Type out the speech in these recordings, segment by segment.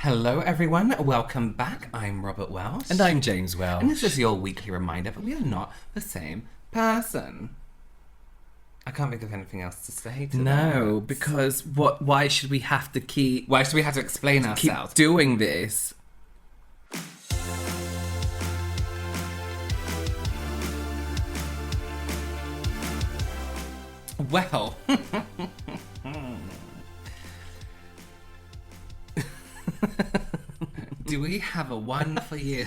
Hello everyone, welcome back. I'm Robert Welsh. And I'm James Welsh. And this is your weekly reminder that we are not the same person. I can't think of anything else to say to No, that. because why should we have to keep Why should we have to explain ourselves? keep doing this? Well, do we have a one for you?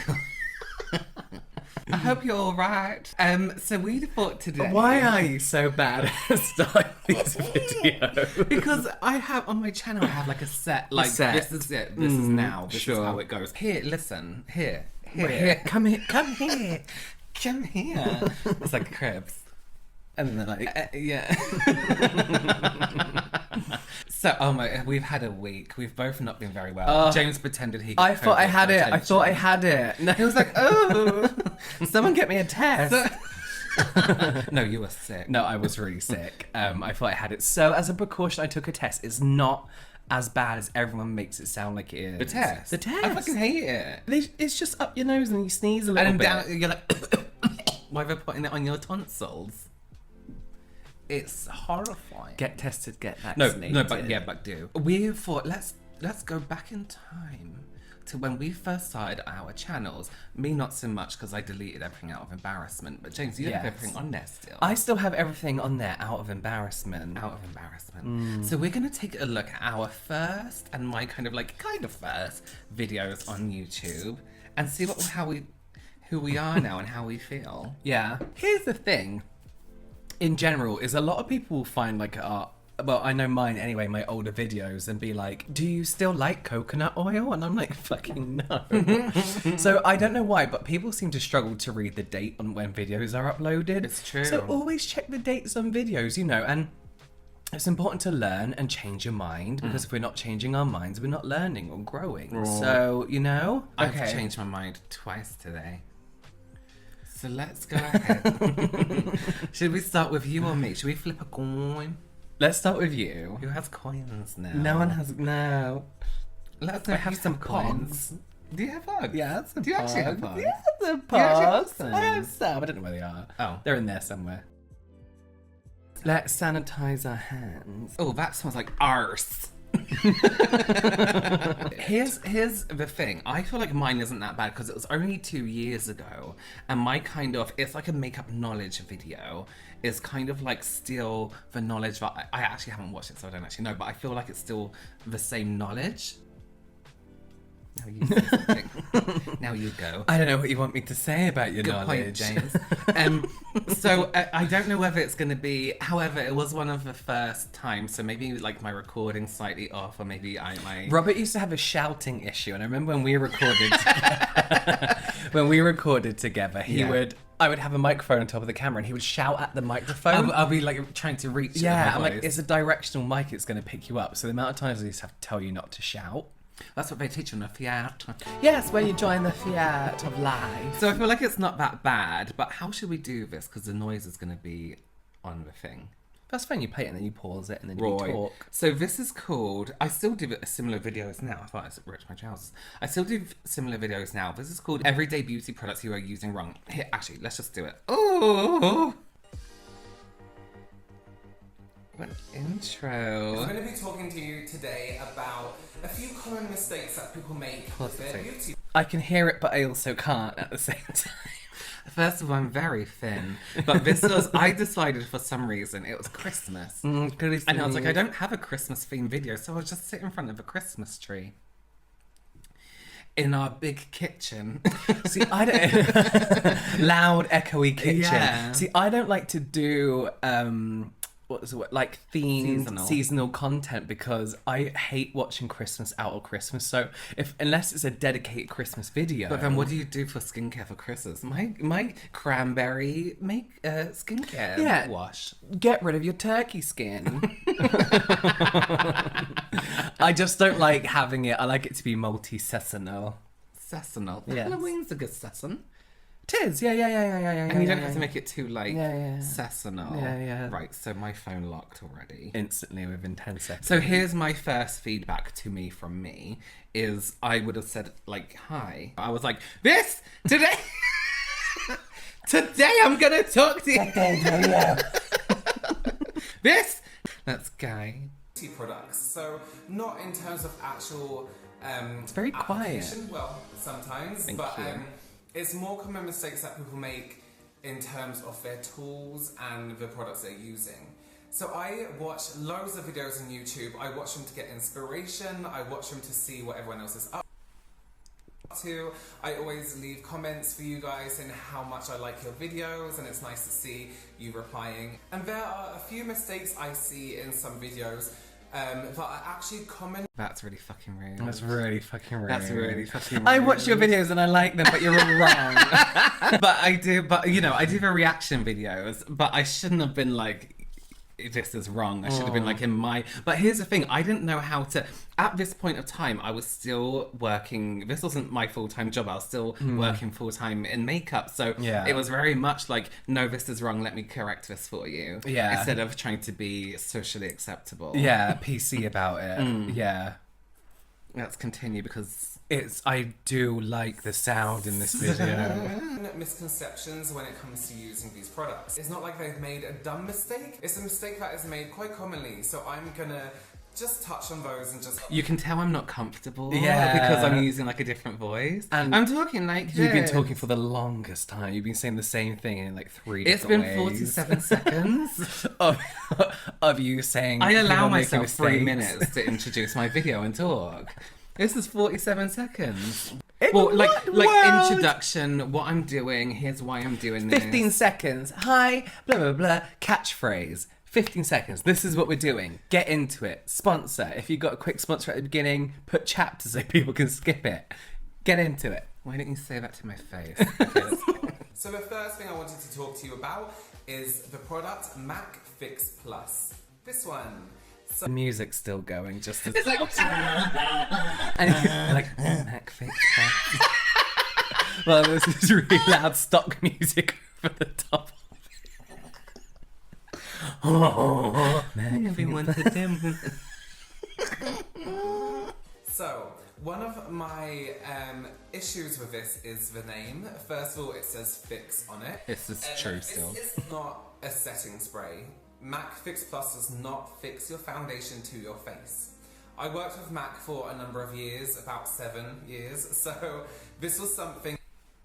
I hope you're all right. So we thought today. Why are you so bad at starting these videos? Because I have on my channel, I have like a set. Like this is it. This is now. This is how it goes. Here, listen. Here. Come here. Come here. It's like cribs. And then they're like, Yeah. So, oh my, we've had a week. We've both not been very well. James pretended he. I thought I had it. No, He was like, oh, someone get me a test. no, you were sick. No, I was really sick. I thought I had it. So as a precaution, I took a test. It's not as bad as everyone makes it sound like it is. The test. I fucking hate it. It's just up your nose and you sneeze a little And bit. then down, you're like, why are they putting it on your tonsils? It's horrifying. Get tested, get No, vaccinated. but do. We thought let's go back in time to when we first started our channels. Me not so much because I deleted everything out of embarrassment. But James, you have Yes. everything on there still. I still have everything on there out of embarrassment. Out of embarrassment. So we're gonna take a look at our first and my kind of first videos on YouTube and see who we are now and how we feel. Yeah. Here's the thing. In general, is a lot of people will find well, I know mine anyway, my older videos, and be like, do you still like coconut oil? And I'm like, fucking no. So I don't know why, but people seem to struggle to read the date on when videos are uploaded. It's true. So always check the dates on videos, and it's important to learn and change your mind, because if we're not changing our minds, we're not learning or growing. So, I've changed my mind twice today. So let's go ahead. Should we start with you or me? Should we flip a coin? Let's start with you. Who has coins now? No one has, no. Let's have some coins. Do you have pods? Yeah, Do you actually have pods? Yeah, the You actually have pods. some? I have some. I don't know where they are. Oh. They're in there somewhere. Let's sanitize our hands. Oh, that sounds like arse. Here's the thing. I feel like mine isn't that bad because it was only 2 years ago, and my it's like a makeup knowledge video. Is kind of like still the knowledge that I actually haven't watched it, so I don't actually know. But I feel like it's still the same knowledge. Now you say something. Now you go. I don't know what you want me to say about your Good knowledge. point, James. So I don't know whether it's going to be. However, it was one of the first times, so maybe like my recording slightly off, or maybe my. Robert used to have a shouting issue, and I remember when we recorded together, I would have a microphone on top of the camera, and he would shout at the microphone. I'll be like trying to reach. Yeah, I'm my like, voice. it's a directional mic, it's going to pick you up. So the amount of times I used to have to tell you not to shout. That's what they teach on the Fiat. Yes, when you join the Fiat of life. So I feel like it's not that bad, but how should we do this? Because the noise is going to be on the thing. That's fine, you play it and then you pause it and then you talk. So this is called, I still do similar videos now. I thought I ripped my trousers. I still do similar videos now. This is called Everyday Beauty Products You Are Using Wrong. Here, actually, let's just do it. Oh! What intro. I'm going to be talking to you today about a few common mistakes that people make with their beauty. I can hear it, but I also can't at the same time. First of all, I'm very thin, but this was, I decided for some reason it was Christmas. And I was like, I don't have a Christmas themed video, so I'll just sit in front of a Christmas tree. In our big kitchen. See, I don't... Loud, echoey kitchen. Yeah. See, I don't like to do... like themed seasonal content, because I hate watching Christmas out of Christmas. So unless it's a dedicated Christmas video. But then what do you do for skincare for Christmas? My cranberry skincare wash. Get rid of your turkey skin. I just don't like having it. I like it to be multi-seasonal. Seasonal. Yes. Halloween's a good season. Tis, yeah. And you don't have to make it too like Yeah. seasonal. Yeah. Right, so my phone locked already. Instantly within 10 seconds. So here's my first feedback to me from me is I would have said like, hi. I was like, this today today I'm gonna talk to you. This that's Guy. Products. So not in terms of actual It's very quiet. Well, sometimes, Thank but you. it's more common mistakes that people make in terms of their tools and the products they're using. So I watch loads of videos on YouTube. I watch them to get inspiration. I watch them to see what everyone else is up to. I always leave comments for you guys saying how much I like your videos, and it's nice to see you replying. And there are a few mistakes I see in some videos that are actually common. That's really fucking rude. That's really fucking rude. That's really fucking rude. I watch your videos and I like them, but you're wrong. But I do the reaction videos, but I shouldn't have been like, this is wrong. I should have been like in my... But here's the thing, I didn't know how to... At this point of time, I was still working... This wasn't my full-time job. I was still working full-time in makeup. So Yeah. it was very much like, no, this is wrong. Let me correct this for you. Yeah. Instead of trying to be socially acceptable. Yeah, PC about it. Yeah. Let's continue because... I do like the sound in this video. Misconceptions when it comes to using these products. It's not like they've made a dumb mistake. It's a mistake that is made quite commonly. So I'm gonna just touch on those and just... You can tell I'm not comfortable. Yeah. Because I'm using like a different voice. And I'm talking like You've been this. talking for the longest time. You've been saying the same thing in like 3 different ways. It's been 47 seconds. of you saying... I allow people making myself 3 mistakes. minutes to introduce my video and talk. This is 47 seconds. In Well, what like world? introduction, what I'm doing, here's why I'm doing this. 15 seconds. Hi, blah, blah, blah. Catchphrase. 15 seconds. This is what we're doing. Get into it. Sponsor. If you've got a quick sponsor at the beginning, put chapters so people can skip it. Get into it. Why didn't you say that to my face? Okay, let's go. So the first thing I wanted to talk to you about is the product Mac Fix Plus. This one. The music's still going, just as... It's like... and you're like, Mac Fix Plus. Well, this is really loud stock music over the top of it. Everyone to them. So, one of my issues with this is the name. First of all, it says Fix on it. This is true still. It's not a setting spray. MAC Fix Plus does not fix your foundation to your face. I worked with MAC for a number of years, about 7 years, so this was something...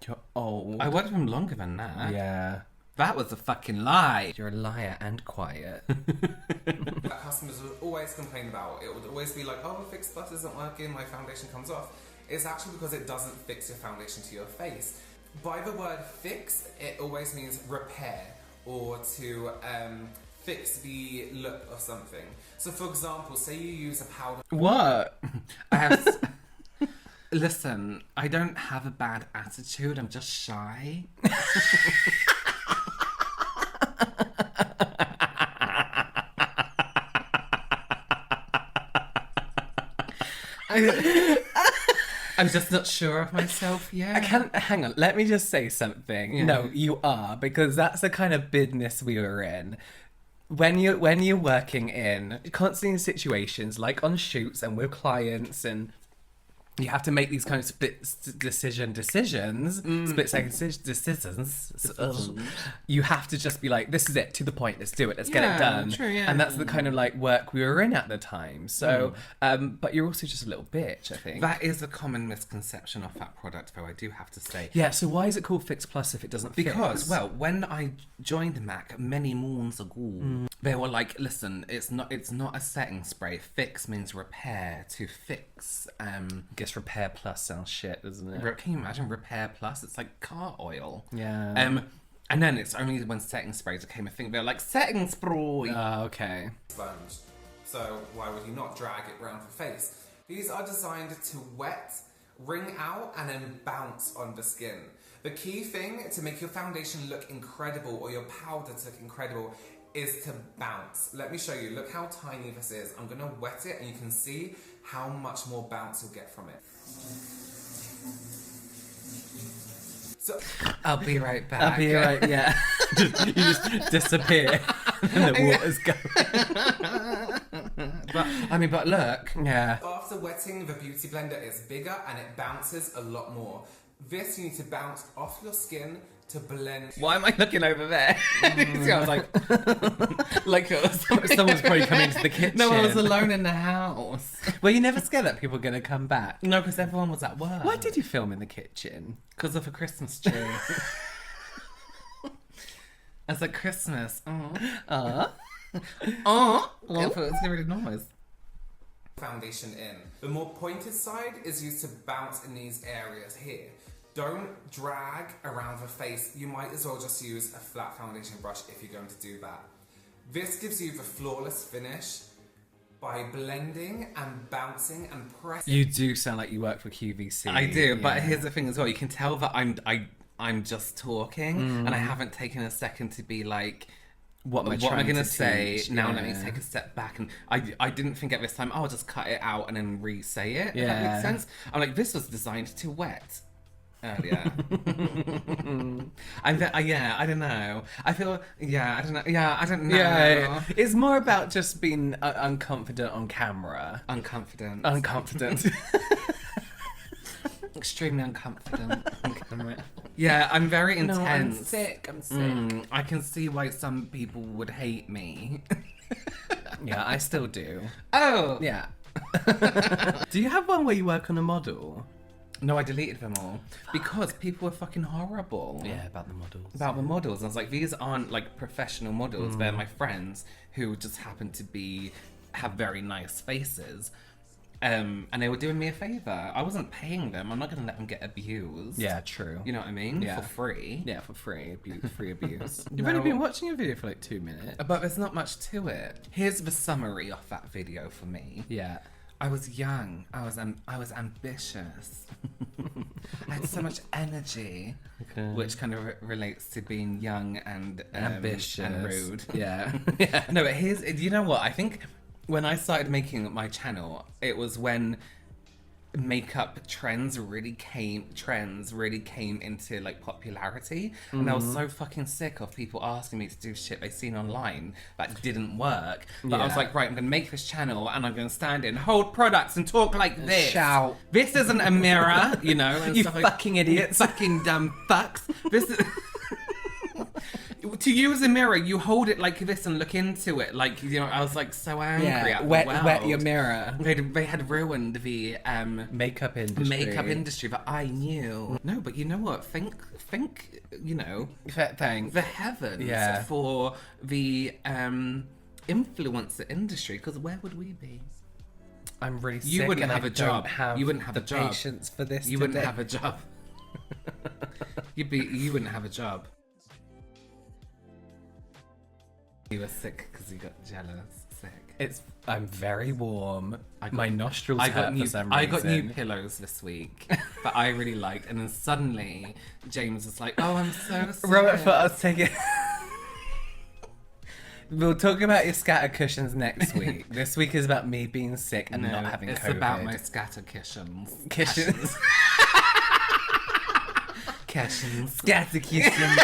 You're old. I worked with him longer than that. Yeah. That was a fucking lie. You're a liar and quiet. That customers would always complain about. It would always be like, oh, Fix Plus isn't working, my foundation comes off. It's actually because it doesn't fix your foundation to your face. By the word fix, it always means repair or to fix the look of something. So for example, say you use a powder... What? I have... Listen, I don't have a bad attitude, I'm just shy. I'm just not sure of myself yet. I can't... Hang on, let me just say something. Yeah. No, you are, because that's the kind of business we were in. When you're working in constantly in situations like on shoots and with clients, and you have to make these kind of split second decisions. You have to just be like, this is it, to the point, let's do it, let's get it done. True, yeah. And that's the kind of like work we were in at the time. So, but you're also just a little bitch, I think. That is a common misconception of that product, though, I do have to say. Yeah, so why is it called Fix Plus if it doesn't Because, fix? well, when I joined Mac many moons ago, they were like, listen, it's not a setting spray. Fix means repair, to fix. I guess Repair Plus sounds shit, doesn't it? Can you imagine Repair Plus? It's like car oil. Yeah. And then it's only when setting sprays became a thing, they're like, setting spray! Oh, okay. Sponge. So why would you not drag it round the face? These are designed to wet, wring out, and then bounce on the skin. The key thing to make your foundation look incredible, or your powder to look incredible, is to bounce. Let me show you. Look how tiny this is. I'm gonna wet it and you can see how much more bounce you'll get from it. So I'll be right back. I'll be right, yeah. You just disappear and the water's going. But look. Yeah. After wetting, the beauty blender is bigger and it bounces a lot more. This you need to bounce off your skin to blend. Why am I looking over there? I was like Someone's probably coming into the kitchen. No, I was alone in the house. Were you never scared that people were going to come back? No, because everyone was at work. Why did you film in the kitchen? Because of a Christmas tree. It's like Christmas. Oh, it's really nice. Foundation in. The more pointed side is used to bounce in these areas here. Don't drag around the face. You might as well just use a flat foundation brush if you're going to do that. This gives you the flawless finish by blending and bouncing and pressing. You do sound like you work for QVC. I do, but here's the thing as well. You can tell that I'm just talking and I haven't taken a second to be like, what am I going to say? Teach? Now let me take a step back. And I didn't think at this time, I'll just cut it out and then re-say it. Yeah. If that makes sense. I'm like, this was designed to wet earlier. I don't know. I feel, I don't know. Yeah, I don't know. Yeah, it's more about just being unconfident on camera. Unconfident. Extremely unconfident on camera. Yeah, I'm very intense. No, I'm sick. I can see why some people would hate me. Yeah, I still do. Oh! Yeah. Do you have one where you work on a model? No, I deleted them all. Because people were fucking horrible. Yeah, about the models. About the models. I was like, these aren't like professional models. They're my friends who just happen to have very nice faces. And they were doing me a favour. I wasn't paying them. I'm not going to let them get abused. Yeah, true. You know what I mean? Yeah. For free. Yeah, for free. Free abuse. You've No. only been watching a video for like 2 minutes. But there's not much to it. Here's the summary of that video for me. Yeah. I was young. I was ambitious. I had so much energy, which kind of relates to being young and Ambitious and rude. Yeah. No, but you know what? I think when I started making my channel, it was when makeup trends really came into like popularity, and I was so fucking sick of people asking me to do shit they seen online that didn't work. But I was Yeah. like, right, I'm gonna make this channel and I'm gonna stand in, hold products and talk like this. Shout. This isn't a mirror, you know. And You stuff like, fucking idiots. fucking dumb fucks. This is. To use a mirror, you hold it like this and look into it. Like, you know, I was like so angry at the wet world. your mirror. They had ruined the Makeup industry. that I knew. No, but you know what? Think, you know, Thanks. the heavens Yeah. for the influencer industry, because where would we be? I'm really sick. You wouldn't and have I a job. don't have You wouldn't have the a job. patience for this. You wouldn't today. have a job. You wouldn't have a job. You were sick because you got jealous. Sick. I'm very warm. My nostrils hurt for some reason. I got new pillows this week that I really liked, and then suddenly James was like, "Oh, I'm so sick." Robert, for us taking. We'll talk about your scatter cushions next week. This week is about me being sick and not having it's COVID. about my scatter cushions. Cushions. Cushions. Scatter cushions.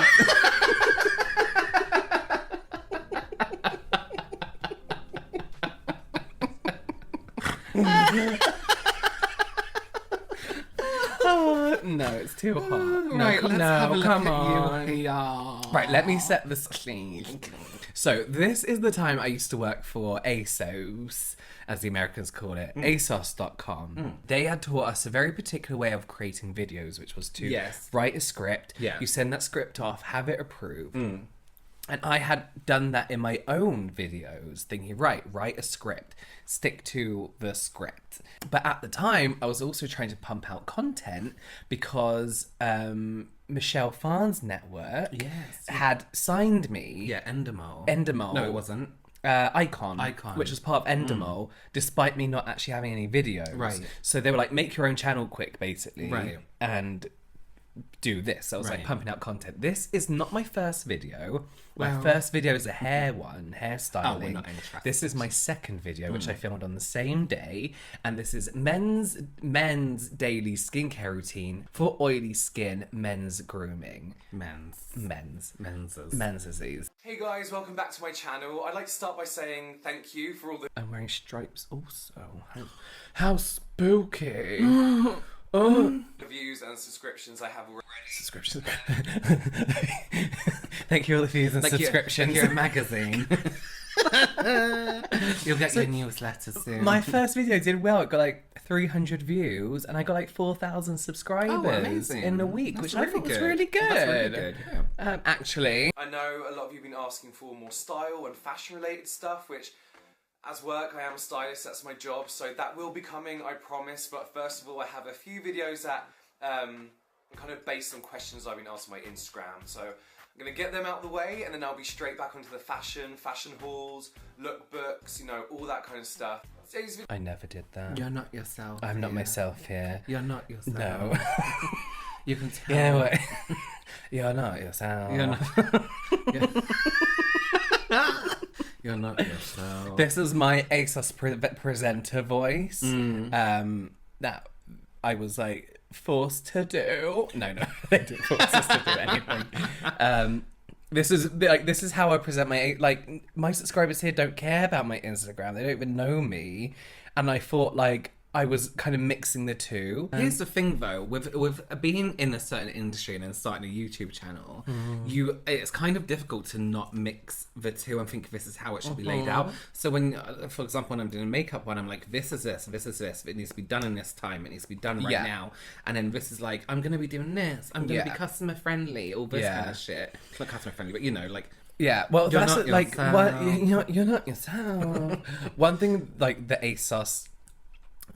Oh, no, it's too hot. Right, let's have a look come at on. you here. Right, let me set the scene. So, this is the time I used to work for ASOS, as the Americans call it, ASOS.com. They had taught us a very particular way of creating videos, which was to Yes. write a script, Yeah. you send that script off, have it approved. And I had done that in my own videos, thinking, right, write a script, stick to the script. But at the time, I was also trying to pump out content because Michelle Phan's network had signed me. Yeah, Endemol. Endemol. No, it wasn't. Icon, Icon. which was part of Endemol, despite me not actually having any videos. Right. So they were like, make your own channel quick, basically. Right. And do this. I was like Right. pumping out content. This is not my first video. My Well- first video is a hairstyling. Oh, we're not interested. This is my second video, which I filmed on the same day, and this is men's daily skincare routine for oily skin, men's grooming, men's disease. Hey guys, welcome back to my channel. I'd like to start by saying thank you for all the I'm wearing stripes also. How spooky. Oh. views and subscriptions I have already. Subscriptions. Thank you all the views and subscriptions. Your magazine. You'll get your newsletter soon. My first video did well. It got like 300 views, and I got like 4,000 subscribers amazing. in a week, That's which I thought was good. really good. That's really good, yeah. Actually, I know a lot of you have been asking for more style and fashion related stuff, which as work I am a stylist, that's my job, so that will be coming, I promise. But first of all, I have a few videos that are kind of based on questions I've been asked on my Instagram. So I'm going to get them out of the way, and then I'll be straight back onto the fashion hauls, lookbooks, you know, all that kind of stuff. Today's video I never did that. You're not yourself. I'm not here. myself here. You're not yourself. No. You can tell. Yeah, what? You're not yourself. You're not. You're not yourself. This is my ASOS presenter voice. That I was like forced to do. No, they didn't force us to do anything. This is how I present my subscribers here don't care about my Instagram. They don't even know me, and I thought like I was kind of mixing the two. Here's the thing though, with being in a certain industry and then starting a YouTube channel, it's kind of difficult to not mix the two and think this is how it should be laid out. So when, for example, when I'm doing a makeup one, I'm like, this is this, it needs to be done in this time, it needs to be done right now. And then this is like, I'm going to be doing this, I'm going to be customer friendly, all this kind of shit. Not customer friendly, but you know, like, yeah, well, You're that's not like yourself. what you're not yourself. One thing like the ASOS.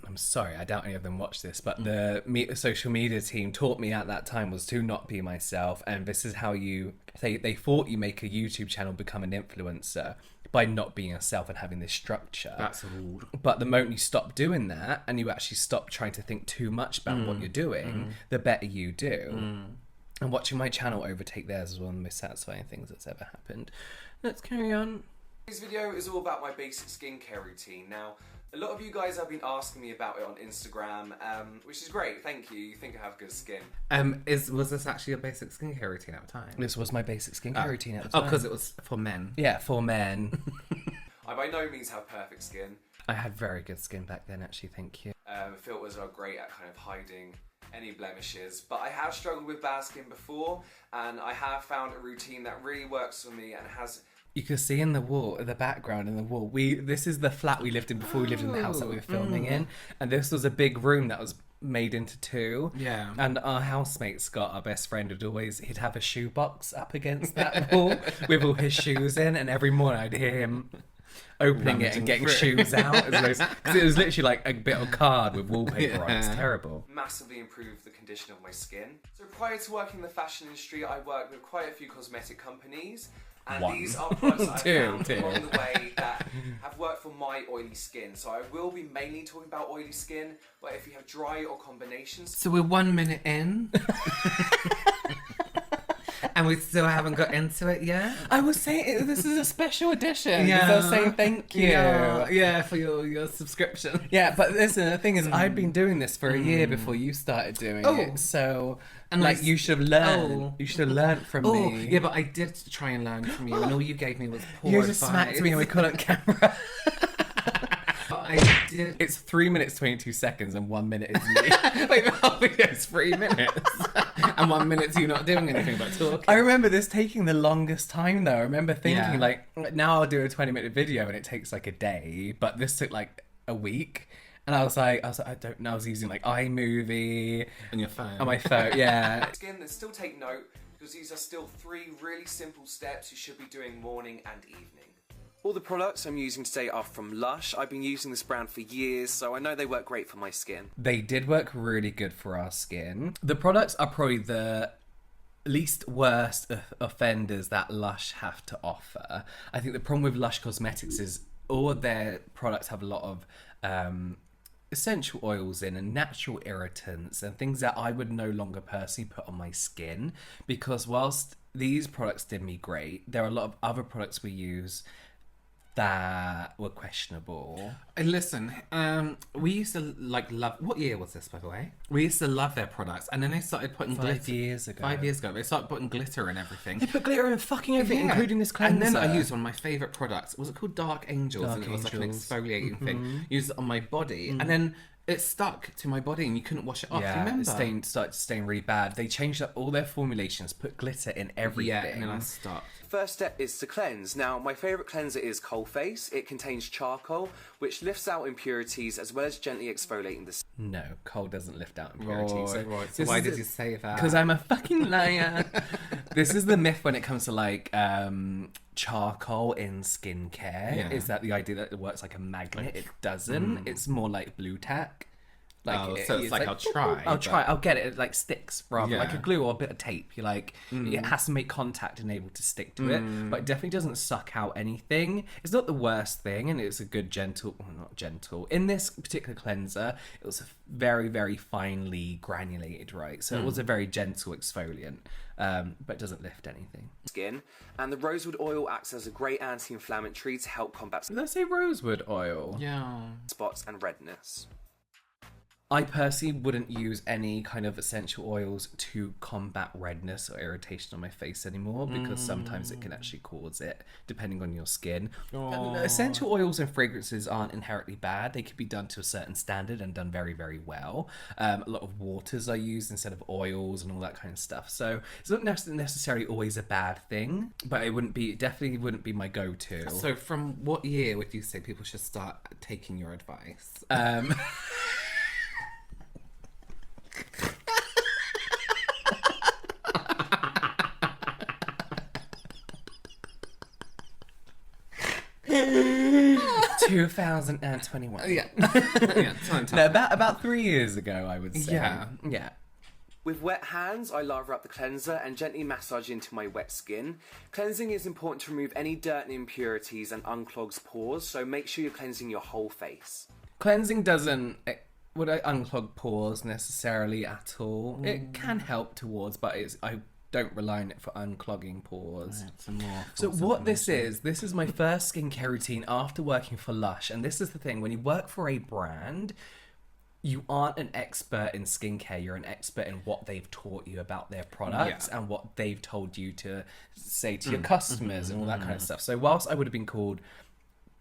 I'm sorry, I doubt any of them watch this, but the social media team taught me at that time was to not be myself, and this is how they thought you make a YouTube channel become an influencer by not being yourself and having this structure. that's rude. But the moment you stop doing that and you actually stop trying to think too much about what you're doing, the better you do. And watching my channel overtake theirs is one of the most satisfying things that's ever happened. Let's carry on. This video is all about my basic skincare routine. Now, a lot of you guys have been asking me about it on Instagram, which is great, thank you. You think I have good skin. Was this actually a basic skincare routine at the time? This was my basic skincare routine at the Oh, time. because it was for men. Yeah, for men. I by no means have perfect skin. I had very good skin back then, actually, thank you. Filters are great at kind of hiding any blemishes, but I have struggled with bad skin before, and I have found a routine that really works for me and has... You can see in the wall, the background in the wall. This is the flat we lived in before we lived in the house that we were filming in, and this was a big room that was made into two. Yeah. And our housemate Scott, our best friend, he'd have a shoe box up against that wall with all his shoes in, and every morning I'd hear him opening it and getting shoes out. Because it was literally like a bit of card with wallpaper on. It's terrible. massively improved the condition of my skin. So prior to working in the fashion industry, I worked with quite a few cosmetic companies. And these are products that I've found along the way that have worked for my oily skin. So I will be mainly talking about oily skin, but if you have dry or combinations... So we're 1 minute in. And we still haven't got into it yet. I was saying this is a special edition. Yeah. I was saying thank you. Yeah, for your subscription. Yeah, but listen, the thing is, I'd been doing this for a year before you started doing it. So, And like, you should have learned. Oh. You should have learned from Oh, me. yeah, but I did try and learn from you, and all you gave me was poor You just advice. smacked me and we couldn't camera. But I did. It's 3 minutes 22 seconds and 1 minute is me. Wait, the whole video is 3 minutes. And 1 minute you not doing anything but talking. I remember this taking the longest time though. I remember thinking Yeah. like, now I'll do a 20-minute video and it takes like a day, but this took like a week. And I was like, I don't know. I was using like iMovie On your phone. on my phone. Yeah. Skin, then still take note, because these are still 3 really simple steps you should be doing morning and evening. All the products I'm using today are from Lush. I've been using this brand for years, so I know they work great for my skin. They did work really good for our skin. The products are probably the least worst offenders that Lush have to offer. I think the problem with Lush Cosmetics is all of their products have a lot of essential oils in and natural irritants and things that I would no longer personally put on my skin, because whilst these products did me great, there are a lot of other products we use that were questionable. Listen, we used to love. What year was this, by the way? We used to love their products, and then they started putting 5 years ago. 5 years ago, they started putting glitter and everything. They put glitter in fucking everything, Yeah. including this cleanser. And then I used one of my favourite products. Was it called Dark Angels? Dark and it was like an Angels. exfoliating thing. Used it on my body, and then it stuck to my body, and you couldn't wash it off. Yeah, Remember? it started to stain really bad. They changed up all their formulations, put glitter in everything. Yeah, and then I stopped. First step is to cleanse. Now, my favourite cleanser is Coal Face. It contains charcoal, which lifts out impurities as well as gently exfoliating the skin. No, coal doesn't lift out impurities. Right. So why did you say that? Because I'm a fucking liar. This is the myth when it comes to like charcoal in skincare. Yeah. Is that the idea that it works like a magnet? It doesn't. It's more like blue tack. Like, so it's like, I'll try. I'll try. I'll get it. It like sticks rather like a Yeah. glue or a bit of tape. You like it has to make contact and able to stick to it, but it definitely doesn't suck out anything. It's not the worst thing, and it's a good gentle. Well, not gentle. In this particular cleanser, it was very very finely granulated, right? So it was a very gentle exfoliant, but it doesn't lift anything. Skin, and the rosewood oil acts as a great anti-inflammatory to help combat Did I say rosewood oil? Yeah. spots and redness. I personally wouldn't use any kind of essential oils to combat redness or irritation on my face anymore, because sometimes it can actually cause it, depending on your skin. And essential oils and fragrances aren't inherently bad. They could be done to a certain standard and done very, very well. A lot of waters are used instead of oils and all that kind of stuff. So it's not necessarily always a bad thing, but it definitely wouldn't be my go-to. So from what year would you say people should start taking your advice? 2021. Yeah. Yeah. Time. No, about 3 years ago, I would say. Yeah. Yeah. With wet hands, I lather up the cleanser and gently massage into my wet skin. Cleansing is important to remove any dirt and impurities and unclogs pores, so make sure you're cleansing your whole face. Cleansing doesn't would I unclog pores necessarily at all. It can help towards, but I don't rely on it for unclogging pores. Some more. So what this is my first skincare routine after working for Lush. And this is the thing, when you work for a brand, you aren't an expert in skincare. You're an expert in what they've taught you about their products and what they've told you to say to your customers and all that kind of stuff. So whilst I would have been called,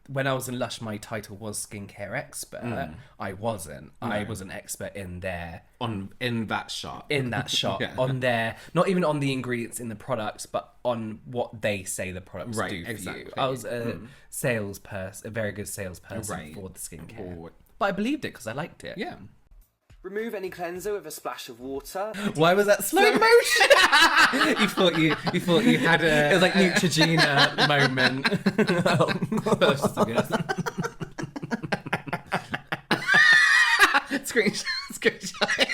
when I was in Lush, my title was skincare expert. I wasn't. No. I was an expert in their... in that shop. In that shop. Yeah. On their... Not even on the ingredients in the products, but on what they say the products Right, do for exactly. you. I was a salesperson, a very good salesperson for the skincare. But I believed it because I liked it. Yeah. Remove any cleanser with a splash of water. Why was that slow motion? you thought you had a... It was like Neutrogena moment. That was just so good. Screenshot.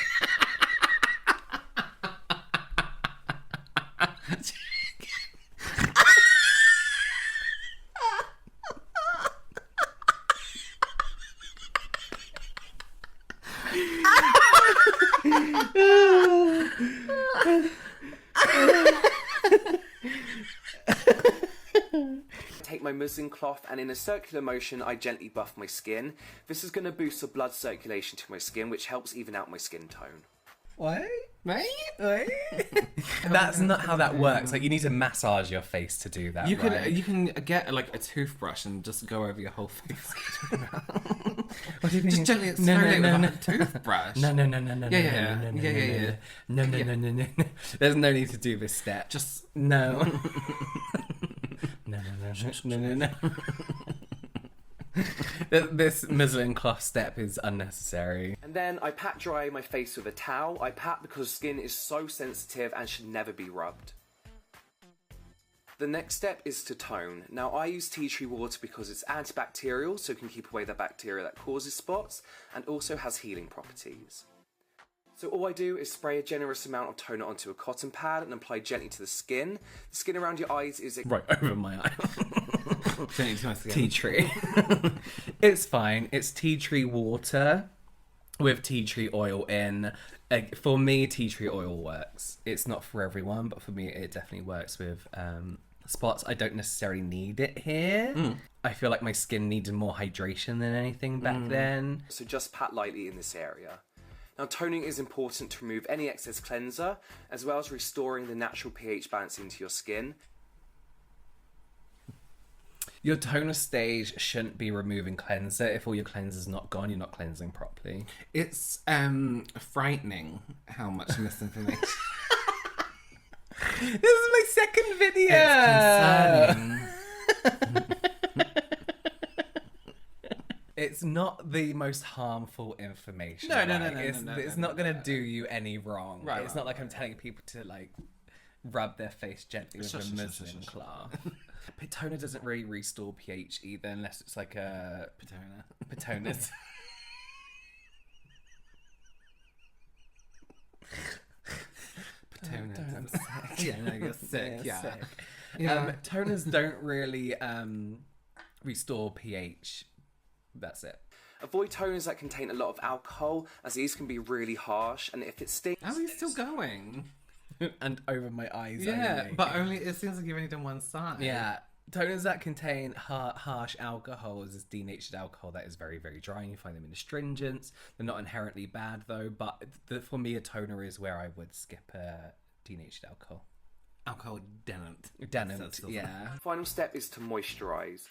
Take my muslin cloth and in a circular motion I gently buff my skin. This is going to boost the blood circulation to my skin, which helps even out my skin tone. What? Wait. That's not how that works. Like, you need to massage your face to do that. You right? can get like a toothbrush and just go over your whole face. What do you mean? Just gently exfoliate with a toothbrush. No. Yeah. No. There's no need to do this step. Just No. No. This muslin cloth step is unnecessary. And then I pat dry my face with a towel. I pat because skin is so sensitive and should never be rubbed. The next step is to tone. Now I use tea tree water because it's antibacterial, so it can keep away the bacteria that causes spots, and also has healing properties. So all I do is spray a generous amount of toner onto a cotton pad and apply gently to the skin. The skin around your eyes is... Right over my eye. gently to my skin. Tea tree. It's fine. It's tea tree water. with tea tree oil in. For me, tea tree oil works. It's not for everyone, but for me, it definitely works with spots. I don't necessarily need it here. I feel like my skin needed more hydration than anything back then. So just pat lightly in this area. Now, toning is important to remove any excess cleanser, as well as restoring the natural pH balance into your skin. Your toner stage shouldn't be removing cleanser. If all your cleanser's not gone, you're not cleansing properly. It's frightening how much misinformation. This is my second video. It's concerning. It's not the most harmful information. No. It's not going to do you any wrong. Right, It's not like I'm telling people to like rub their face gently with a muslin cloth. Toner doesn't really restore pH either, unless it's like a Patonas. Yeah, no, you're sick. Yeah. Sick. Yeah. Toners don't really restore pH. That's it. Avoid toners that contain a lot of alcohol, as these can be really harsh, and if it stings... How are you still going? And over my eyes. Yeah, only. but only it seems like you've only done one side. Yeah. Toners that contain harsh alcohols is denatured alcohol that is very, very dry, and you find them in astringents. They're not inherently bad though, but for me a toner is where I would skip denatured alcohol. Alcohol denant. Denant, yeah. Final step is to moisturise.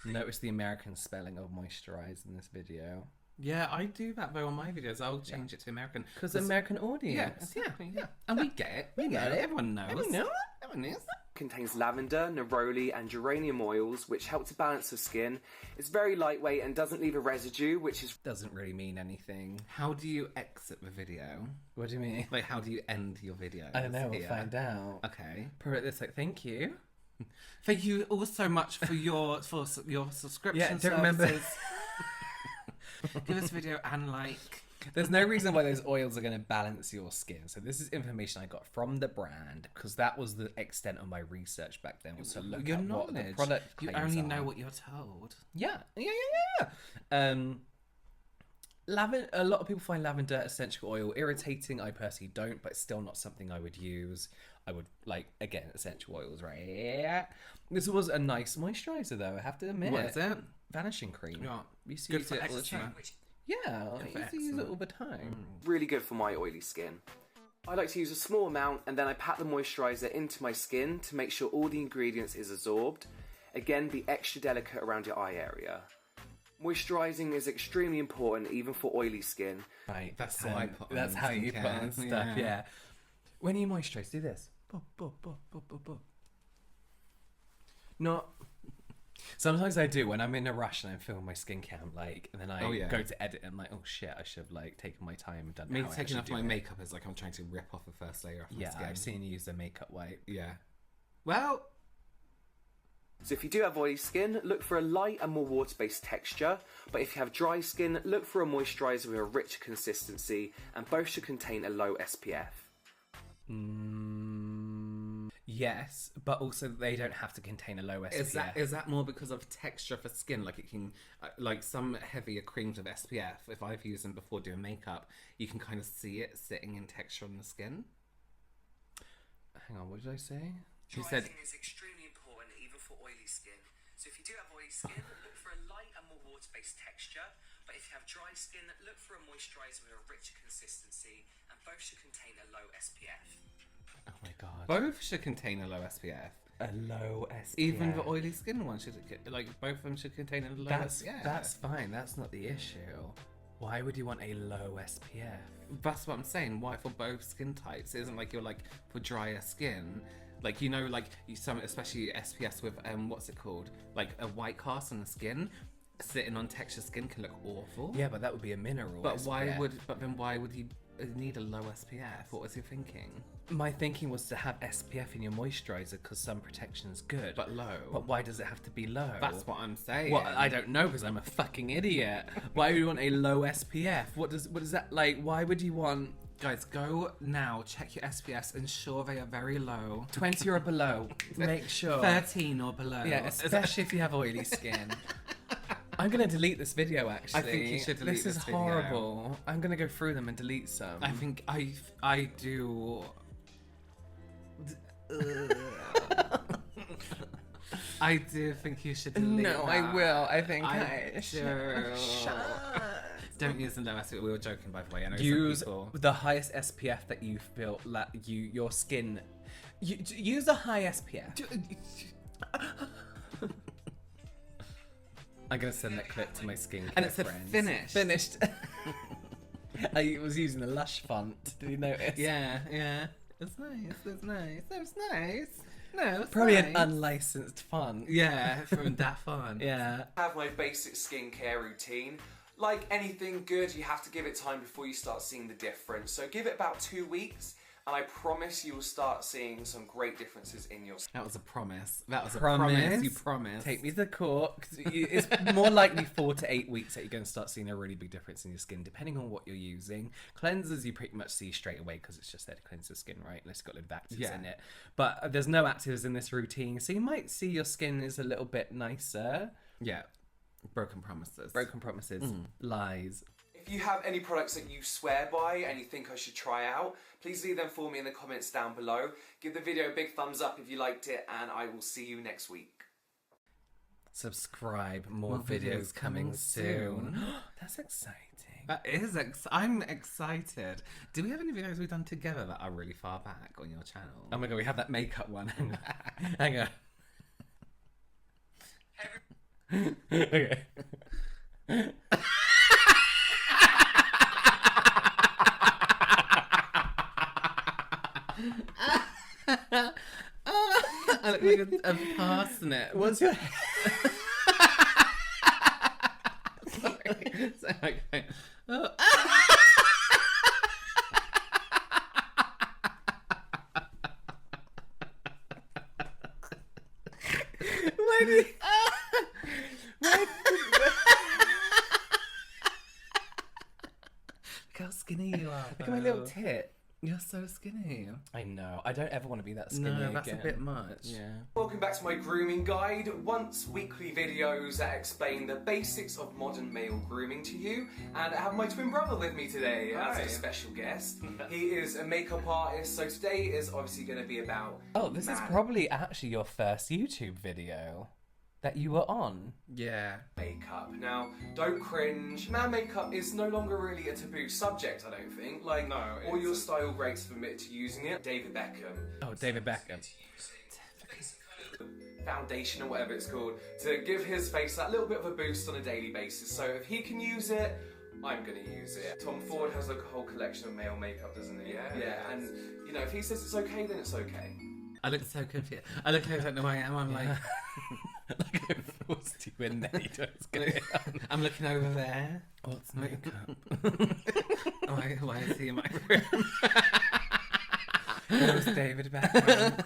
Notice the American spelling of moisturize in this video. Yeah, I do that though on my videos. I'll change it to American. Because American audience. Yeah. And we get it. We get it. Everyone knows. Everyone knows. Contains lavender, neroli and geranium oils, which help to balance the skin. It's very lightweight and doesn't leave a residue, which is... Doesn't really mean anything. How do you exit the video? What do you mean? Like, how do you end your video? I don't know, we'll find out. Okay. Put it this like, thank you. Thank you all so much for your subscription Yeah, don't services. remember. Give us a video and like. There's no reason why those oils are going to balance your skin. So this is information I got from the brand, because that was the extent of my research back then, was to look Your at what the knowledge. product You claims only are. know what you're told. Yeah. A lot of people find lavender essential oil irritating. I personally don't, but it's still not something I would use. I would like, again, essential oils, right? This was a nice moisturizer though, I have to admit. What is it? Vanishing cream. Yeah. We used to Good use for it all the eczema. time. Yeah, I used to use it all the time. really good for my oily skin. I like to use a small amount and then I pat the moisturiser into my skin to make sure all the ingredients is absorbed. Again, be extra delicate around your eye area. Moisturising is extremely important even for oily skin. Right, That's what I put on That's how you put on skincare. stuff, Yeah. yeah. When you moisturise, do this. Not. Sometimes I do when I'm in a rush and I'm filming my skincare. I'm like, and then I go to edit. And I'm like, oh shit, I should have like taken my time and done. Me how I taking actually off do my it. makeup is like I'm trying to rip off the first layer off my Yeah, skin. I've seen you use a makeup wipe. Yeah. Well, So if you do have oily skin, look for a light and more water-based texture. But if you have dry skin, look for a moisturiser with a richer consistency, and both should contain a low SPF. Yes, but also they don't have to contain a low SPF. is that more because of texture for skin? Like it can, like some heavier creams with SPF. If I've used them before doing makeup, you can kind of see it sitting in texture on the skin. Hang on, what did I say? She said. is extremely important even for oily skin. So if you do have oily skin, look for a light and more water-based texture. But if you have dry skin, look for a moisturiser with a richer consistency, and both should contain a low SPF. Oh my god. Both should contain a low SPF. A low SPF. Even the oily skin one should, like, both of them should contain a low SPF. That's fine. That's not the issue. Why would you want a low SPF? That's what I'm saying. Why for both skin types? It isn't like you're like for drier skin. Like, you know, like some, especially SPFs with what's it called? Like a white cast on the skin. Sitting on textured skin can look awful. Yeah, but that would be a mineral. But SPF. why would you need a low SPF? What was you thinking? My thinking was to have SPF in your moisturizer because sun protection is good. But low. But why does it have to be low? That's what I'm saying. Well, I don't know because I'm a fucking idiot. Why would you want a low SPF? What does that like? Why would you want Guys, go now, check your SPFs, ensure they are very low. 20 or below? Make sure. 13 or below. Yeah, especially if you have oily skin. I'm gonna delete this video. Actually, I think you should delete this. Is this video. horrible. I'm gonna go through them and delete some. I think I do. I do think you should delete No, that. I will. I think I I do. should. Don't use the low SPF. We were joking, by the way. I know Use some people. the highest SPF that you feel like your skin. Use a high SPF. I'm gonna send that clip to my skincare And it said friends. finished. Finished. I was using the Lush font. Did you notice? Yeah. It's nice. It's nice. It's nice. No, it's Probably nice. an unlicensed font. Yeah, from that fun. Yeah. I have my basic skincare routine. Like anything good, you have to give it time before you start seeing the difference. So give it about 2 weeks, and I promise you will start seeing some great differences in your skin. That was a promise. That was a Promise. promise. You promised. Take me to the court. 'Cause it's more likely 4 to 8 weeks that you're going to start seeing a really big difference in your skin, depending on what you're using. Cleansers you pretty much see straight away because it's just there to cleanse your skin, right? Unless it's got a load of actives in it. But there's no actives in this routine, so you might see your skin is a little bit nicer. Yeah. Broken promises. Broken promises, lies. If you have any products that you swear by and you think I should try out, please leave them for me in the comments down below. Give the video a big thumbs up if you liked it, and I will see you next week. Subscribe. More videos coming soon. That's exciting. That is. I'm excited. Do we have any videos we've done together that are really far back on your channel? Oh my god, we have that makeup one. Hang on. Okay. I look like a parsnip. What's your Sorry. Okay. Oh. Why do you... Look how skinny you are. Look at my little tit. You're so skinny. I know. I don't ever want to be that skinny No, that's again. a bit much. Yeah. Welcome back to my grooming guide, once weekly videos that explain the basics of modern male grooming to you. And I have my twin brother with me today as Hi. a special guest. He is a makeup artist, so today is obviously going to be about Oh, this is probably actually your first YouTube video that you were on. Yeah. makeup. Now, don't cringe. Man makeup is no longer really a taboo subject, I don't think. Like, No, all it's your style breaks admit to using it. David Beckham. Oh, David Beckham. Foundation or whatever it's called, to give his face that little bit of a boost on a daily basis. So if he can use it, I'm gonna use it. Tom Ford has like a whole collection of male makeup, doesn't he? Yeah, and you know, if he says it's okay, then it's okay. I look so confused. I look like I don't know who I am. I'm like, Like I forced you in there. You know what's going on. I'm looking over there. What's makeup? Why is he in my room? It was David Beckham.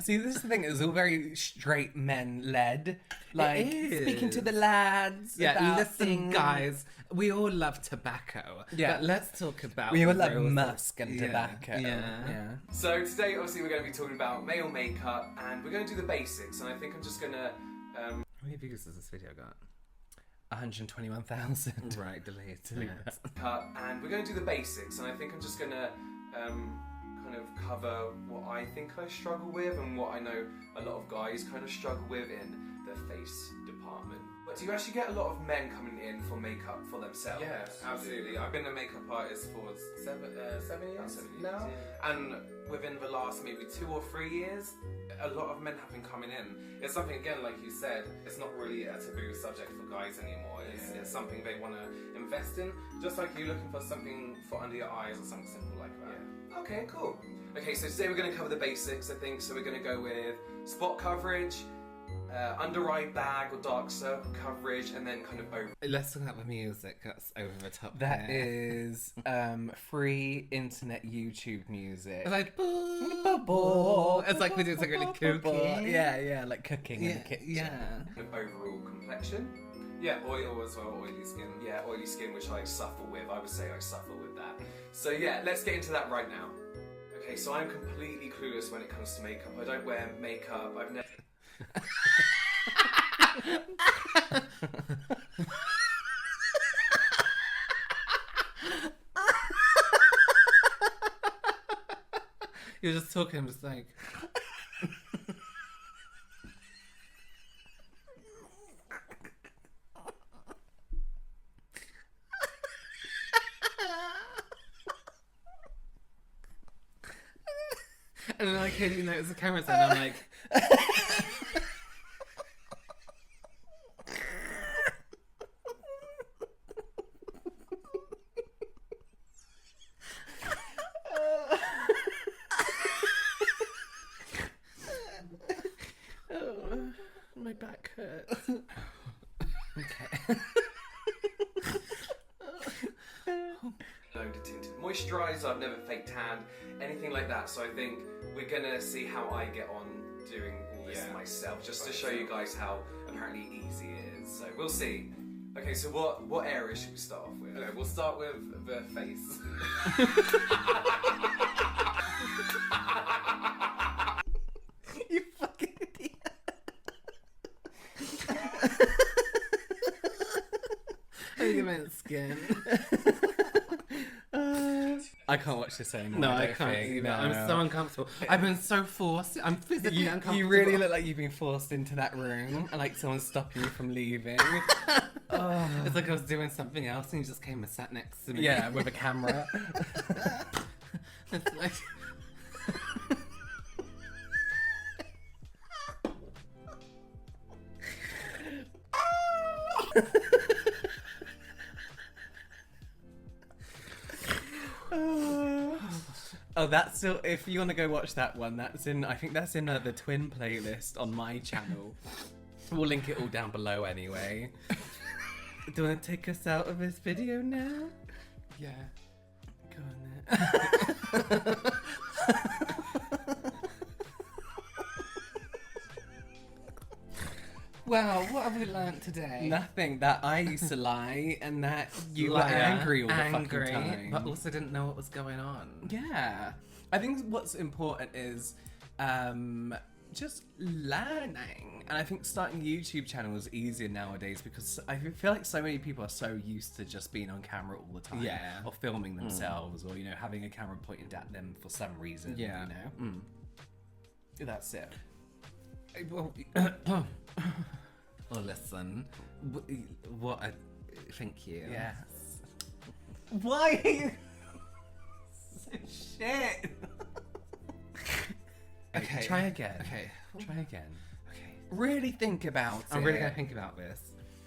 See, this is the thing. It's all very straight men led. Like is. speaking to the lads. Yeah, about listen, things. guys. We all love tobacco. Yeah. But let's talk about. We all love real- musk and Yeah, tobacco. yeah. So today, obviously, we're going to be talking about male makeup, and we're going to do the basics. And I think I'm just gonna. How many views has this video got? 121,000. Right, delete. Cut, and we're going to do the basics, and I think I'm just gonna kind of cover what I think I struggle with and what I know a lot of guys kind of struggle with in the face department. But do you actually get a lot of men coming in for makeup for themselves? Yeah, absolutely. I've been a makeup artist for 7 years 7 years, now, yeah. and within the last maybe 2 or 3 years, a lot of men have been coming in. It's something, again, like you said, it's not really a taboo subject for guys anymore. It's something they want to invest in, just like you're looking for something for under your eyes or something simple like that. Yeah. Okay, cool. Okay, so today we're going to cover the basics, I think. So we're going to go with spot coverage, under eye bag or dark circle coverage, and then kind of over. Let's talk about the music that's over the top. That there. is free internet YouTube music. It's like it's like we do something really kooky. Yeah, like cooking in the Yeah, kitchen. yeah. Kind of overall complexion. Yeah, oil as well, oily skin. Yeah, oily skin, which I suffer with. I would say I suffer with that. So yeah, let's get into that right now. Okay, so I'm completely clueless when it comes to makeup. I don't wear makeup. I've never. You're just talking, I'm just like... And then I clearly notice the camera's on, and I'm like... Oh, my back hurts. Okay. Load of tinted moisturiser, I've never fake tanned, anything like that. So I think we're gonna see how I get on doing all this myself, just to show you guys how apparently easy it is. So we'll see. Okay, so what area should we start off with? Okay, we'll start with the face. You fucking idiot. I think you meant skin. I can't watch this anymore. No, I I can't think. either. No, I'm so uncomfortable. I've been so forced. I'm physically uncomfortable. You really look like you've been forced into that room, and like someone's stopping you from leaving. It's like I was doing something else and you just came and sat next to me. Yeah, with a camera. It's like... Oh, that's still. If you want to go watch that one, that's in. I think that's in the twin playlist on my channel. We'll link it all down below anyway. Do you want to take us out of this video now? Yeah. Go on then. Wow, what have we learnt today? Nothing. That I used to lie, and that you were Liar, angry all the angry, fucking time. but also didn't know what was going on. Yeah. I think what's important is just learning. And I think starting a YouTube channel is easier nowadays because I feel like so many people are so used to just being on camera all the time. Yeah. Or filming themselves or, you know, having a camera pointed at them for some reason. Yeah. You know? That's it. Well, well, listen. What a... Thank you. Yes. Why are you so shit? Okay. Try again. Okay. Try again. Okay. Really think about it. I'm really going to think about this.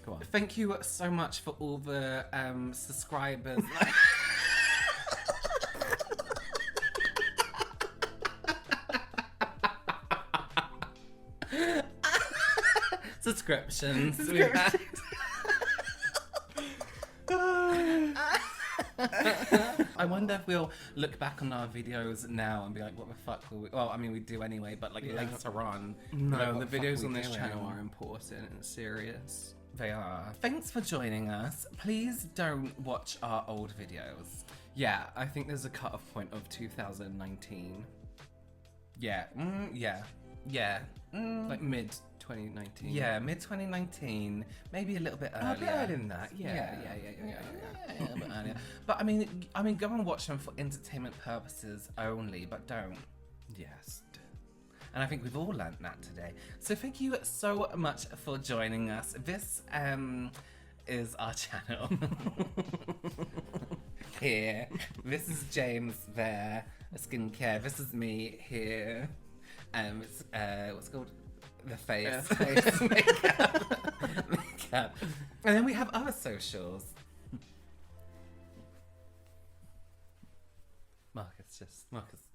Go on. Thank you so much for all the subscribers. Subscriptions. we've had. I wonder if we'll look back on our videos now and be like, what the fuck were we... Well, I mean, we do anyway, but like later on... No, like, what the fuck videos are on we this doing? channel are important and serious. They are. Thanks for joining us. Please don't watch our old videos. Yeah, I think there's a cut-off point of 2019. Yeah. Yeah. Yeah. Like mid-2019. Yeah, mid-2019, maybe a little bit earlier. A bit earlier than that, yeah. Yeah, a bit earlier. But I mean, go and watch them for entertainment purposes only, but don't. Yes. And I think we've all learnt that today. So thank you so much for joining us. This is our channel. Here. This is James there, skincare. This is me here. It's, what's it called? The face. Face. Makeup. And then we have other socials. Marcus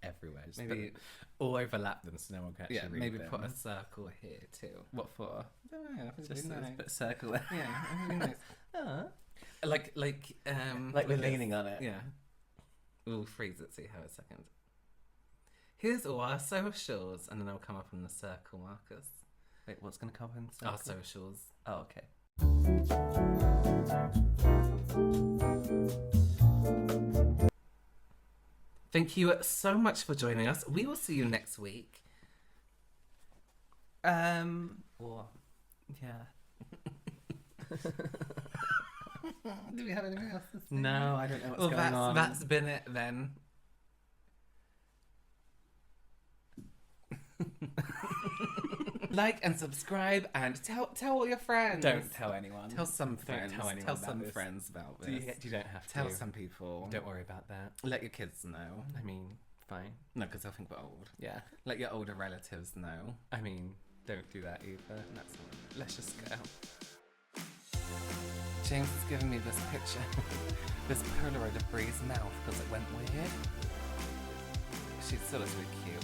everywhere. Just Maybe- put- all overlap them so no one can actually Yeah, read maybe them. put a circle here too. What for? I don't know, I think Just it'd be nice. put a circle there. Yeah, I think it'd be nice. Like Like we're this. leaning on it. Yeah. We'll freeze it, see how a second. Here's all our socials, and then I'll come up in the circle, Marcus. Wait, what's going to come in? Circle? Our socials. Oh, okay. Thank you so much for joining us. We will see you next week. Or, yeah. Do we have anything else to say? No, I don't know what's Well, going on. that's been it then. Like and subscribe and tell all your friends. Don't tell anyone. Tell some friends. tell anyone Tell about some this. friends about this. You don't have to. Tell some people. Don't worry about that. Let your kids know. I mean, fine. No, because they'll think we're old. Yeah. Let your older relatives know. I mean, don't do that either. That's all. Let's just go. James has given me this picture, this Polaroid of Bree's mouth because it went weird. She still looks really cute.